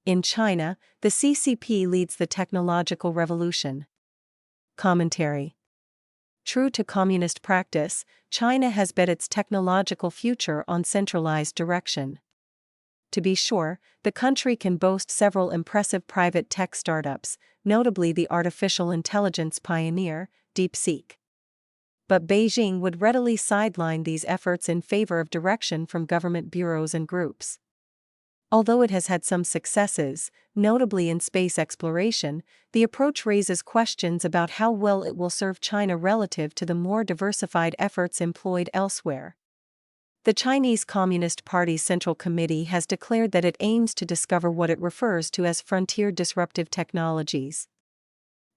In China, the CCP leads the technological revolution. Commentary. True to communist practice, China has bet its technological future on centralized direction. To be sure, the country can boast several impressive private tech startups, notably the artificial intelligence pioneer, DeepSeek. But Beijing would readily sideline these efforts in favor of direction from government bureaus and groups. Although it has had some successes, notably in space exploration, the approach raises questions about how well it will serve China relative to the more diversified efforts employed elsewhere. The Chinese Communist Party's Central Committee has declared that it aims to discover what it refers to as frontier disruptive technologies.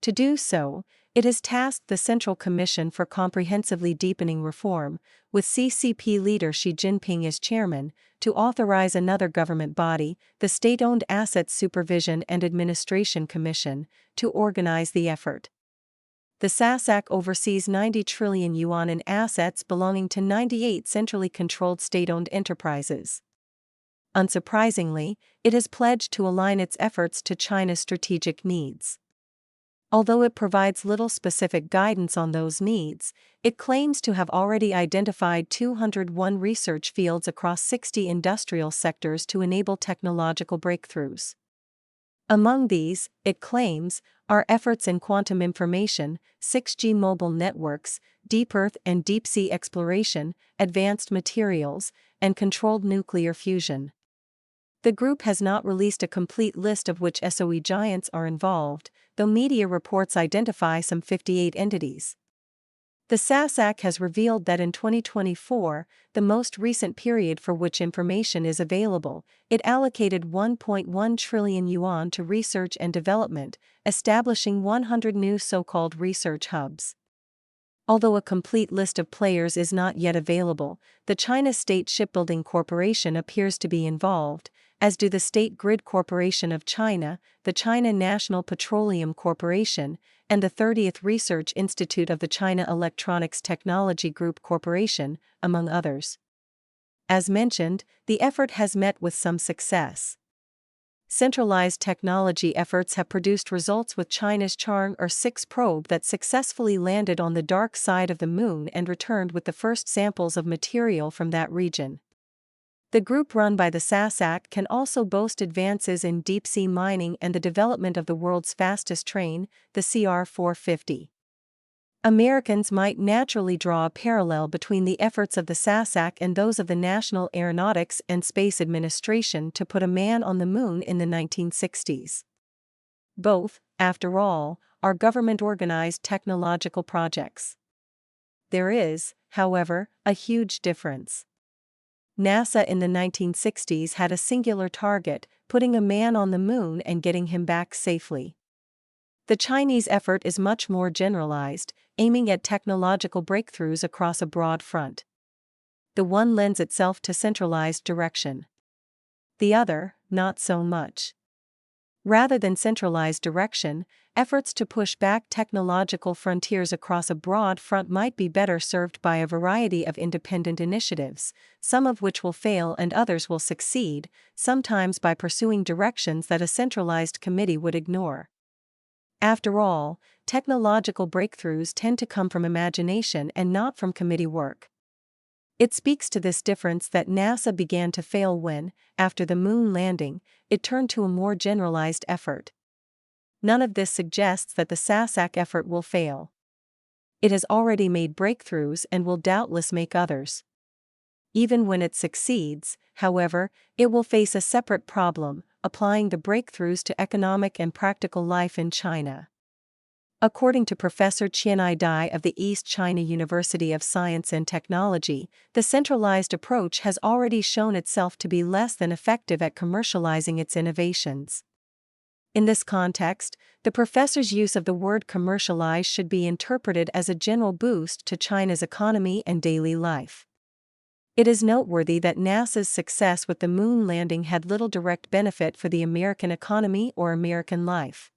To do so, it has tasked the Central Commission for Comprehensively Deepening Reform, with CCP leader Xi Jinping as chairman, to authorize another government body, the State-Owned Assets Supervision and Administration Commission, to organize the effort. The SASAC oversees 90 trillion yuan in assets belonging to 98 centrally controlled state-owned enterprises. Unsurprisingly, it has pledged to align its efforts to China's strategic needs. Although it provides little specific guidance on those needs, it claims to have already identified 201 research fields across 60 industrial sectors to enable technological breakthroughs. Among these, it claims, are efforts in quantum information, 6G mobile networks, deep earth and deep sea exploration, advanced materials, and controlled nuclear fusion. The group has not released a complete list of which SOE giants are involved, though media reports identify some 58 entities. The SASAC has revealed that in 2024, the most recent period for which information is available, it allocated 1.1 trillion yuan to research and development, establishing 100 new so-called research hubs. Although a complete list of players is not yet available, the China State Shipbuilding Corporation appears to be involved, as do the State Grid Corporation of China, the China National Petroleum Corporation, and the 30th Research Institute of the China Electronics Technology Group Corporation, among others. As mentioned, the effort has met with some success. Centralized technology efforts have produced results with China's Chang'e 6 probe that successfully landed on the dark side of the moon and returned with the first samples of material from that region. The group run by the SASAC can also boast advances in deep-sea mining and the development of the world's fastest train, the CR-450. Americans might naturally draw a parallel between the efforts of the SASAC and those of the National Aeronautics and Space Administration to put a man on the moon in the 1960s. Both, after all, are government-organized technological projects. There is, however, a huge difference. NASA in the 1960s had a singular target, putting a man on the moon and getting him back safely. The Chinese effort is much more generalized, aiming at technological breakthroughs across a broad front. The one lends itself to centralized direction. The other, not so much. Rather than centralized direction, efforts to push back technological frontiers across a broad front might be better served by a variety of independent initiatives, some of which will fail and others will succeed, sometimes by pursuing directions that a centralized committee would ignore. After all, technological breakthroughs tend to come from imagination and not from committee work. It speaks to this difference that NASA began to fail when, after the moon landing, it turned to a more generalized effort. None of this suggests that the SASAC effort will fail. It has already made breakthroughs and will doubtless make others. Even when it succeeds, however, it will face a separate problem, applying the breakthroughs to economic and practical life in China. According to Professor Qianai Dai of the East China University of Science and Technology, the centralized approach has already shown itself to be less than effective at commercializing its innovations. In this context, the professor's use of the word commercialize should be interpreted as a general boost to China's economy and daily life. It is noteworthy that NASA's success with the moon landing had little direct benefit for the American economy or American life.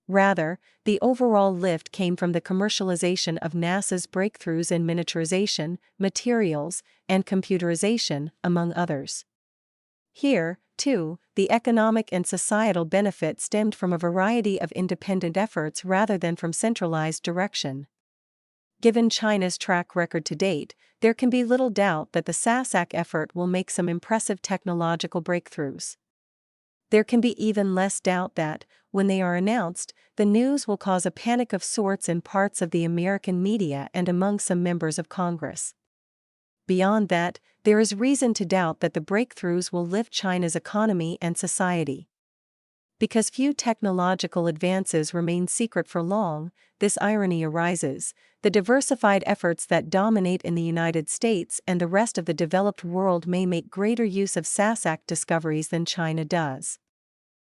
Rather, the overall lift came from the commercialization of NASA's breakthroughs in miniaturization, materials, and computerization, among others. Here, too, the economic and societal benefit stemmed from a variety of independent efforts rather than from centralized direction. Given China's track record to date, there can be little doubt that the SASAC effort will make some impressive technological breakthroughs. There can be even less doubt that, when they are announced, the news will cause a panic of sorts in parts of the American media and among some members of Congress. Beyond that, there is reason to doubt that the breakthroughs will lift China's economy and society. Because few technological advances remain secret for long, this irony arises: the diversified efforts that dominate in the United States and the rest of the developed world may make greater use of SASAC discoveries than China does.